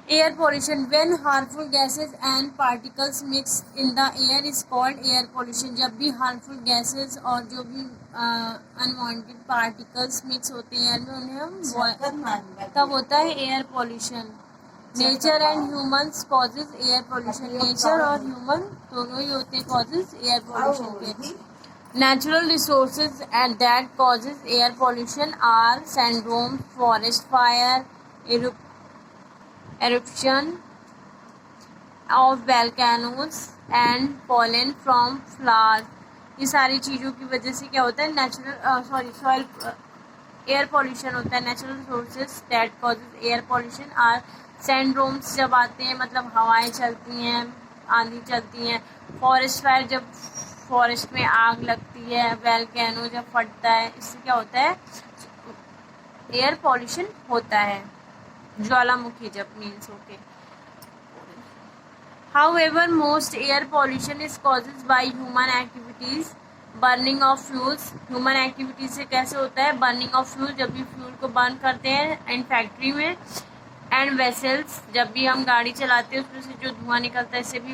Air pollution when harmful gases and particles mix in the air is called air pollution. जब भी harmful gases और जो भी unwanted particles mix होते हैं एयर में उन्हें हम तब होता है air pollution. Nature and humans causes air pollution. Nature और ह्यूमन दोनों ही होते हैं कॉजेज एयर पॉल्यूशन के। Natural resources and that causes air pollution are syndrome, forest fire, eruption of volcanoes and pollen from flowers। ये सारी चीज़ों की वजह से क्या होता है सॉइल एयर पॉल्यूशन होता है। Natural resources that causes air pollution are syndromes जब आते हैं मतलब हवाएं चलती हैं, आंधी चलती हैं। फॉरेस्ट फायर जब फॉरेस्ट में आग लगती है। वोल्केनो जब फटता है, इससे क्या होता है एयर पॉल्यूशन होता है। ज्वालामुखी जब मीन्स होके। However, most air pollution is caused by human activities, burning of fuels। Human activities से कैसे होता है बर्निंग ऑफ फ्यूल, जब भी फ्यूल को बर्न करते हैं इन फैक्ट्री में। एंड वेसल्स, जब भी हम गाड़ी चलाते हैं उसमें से जो धुआं निकलता है इससे भी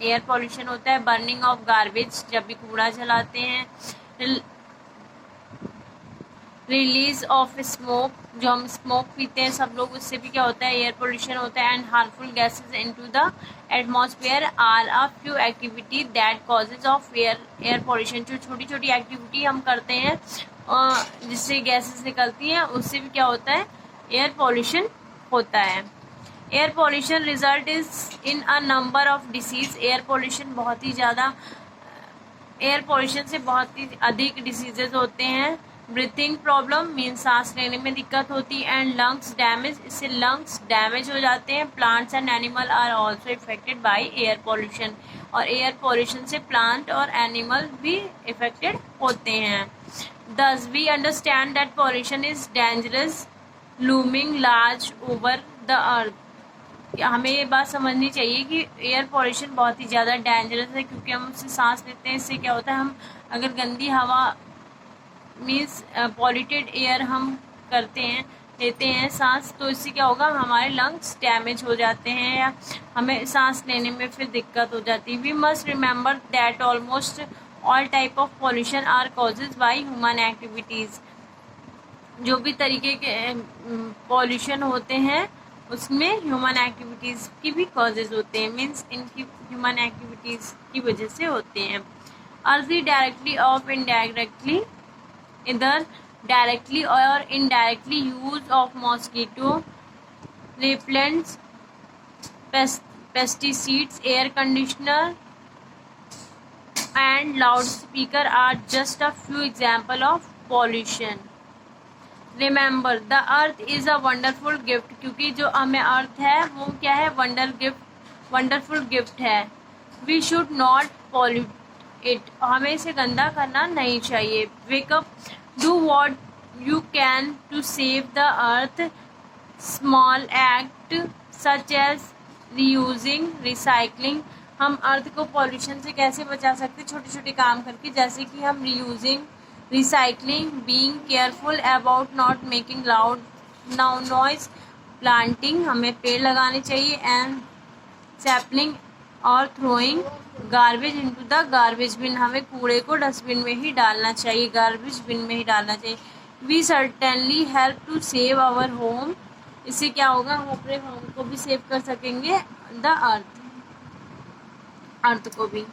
एयर पॉल्यूशन होता है। बर्निंग ऑफ गार्बेज, जब भी कूड़ा जलाते हैं। रिलीज ऑफ स्मोक, जो हम स्मोक पीते हैं सब लोग, उससे भी क्या होता है एयर पोल्यूशन होता है। And harmful gases into the atmosphere are a few activity that causes of air pollution. जो छोटी छोटी एक्टिविटी हम करते हैं जिससे गैसेज निकलती हैं उससे भी क्या होता है एयर पोल्यूशन होता है। Air pollution result is in a number of disease. Air pollution बहुत ही ज़्यादा एयर पोल्यूशन से बहुत ही अधिक डिसीजेज होते हैं। ब्रीथिंग प्रॉब्लम मीन सांस लेने में दिक्कत होती है। एंड लंग्स डैमेज, इससे लंग्स डैमेज हो जाते हैं। Plants and animal are also affected by air pollution. और एयर पोल्यूशन से प्लांट और एनिमल भी इफेक्टेड होते हैं। Thus we understand that pollution is dangerous looming large over the earth. हमें ये बात समझनी चाहिए कि एयर पॉल्यूशन बहुत ही ज़्यादा डेंजरस है, क्योंकि हम उससे सांस लेते हैं। इससे क्या होता है हम अगर गंदी हवा मीन्स पॉल्यूटेड एयर हम करते हैं लेते हैं सांस, तो इससे क्या होगा हमारे लंग्स डैमेज हो जाते हैं या हमें सांस लेने में फिर दिक्कत हो जाती है। We must remember that almost all type of pollution are causes by human activities. जो भी तरीके के पॉल्यूशन होते हैं उसमें ह्यूमन एक्टिविटीज़ की भी कॉजेज होते हैं, मीन्स इनकी ह्यूमन एक्टिविटीज़ की वजह से होते हैं। अर्ली डायरेक्टली और इनडायरेक्टली, इधर डायरेक्टली और indirectly use of mosquito repellents, pesticides, air conditioner and loud speaker are just a few example of pollution. Remember the earth is a wonderful gift, क्योंकि जो हमें अर्थ है वो क्या है वंडरफुल गिफ्ट है। We should not pollute it, हमें इसे गंदा करना नहीं चाहिए। Wake up, do what you can to save the earth. Small act such as reusing, recycling, हम अर्थ को पॉल्यूशन से कैसे बचा सकते हैं छोटे छोटे काम करके, जैसे कि हम reusing, recycling, being careful about not making loud noise, planting, हमें पेड़ लगाने चाहिए। एंड सैपलिंग और throwing garbage into the garbage bin, हमें कूड़े को डस्टबिन में ही डालना चाहिए, गार्बेज बिन में ही डालना चाहिए। We certainly help to save our home, इससे क्या होगा हम अपने होम को भी सेव कर सकेंगे, द अर्थ को भी।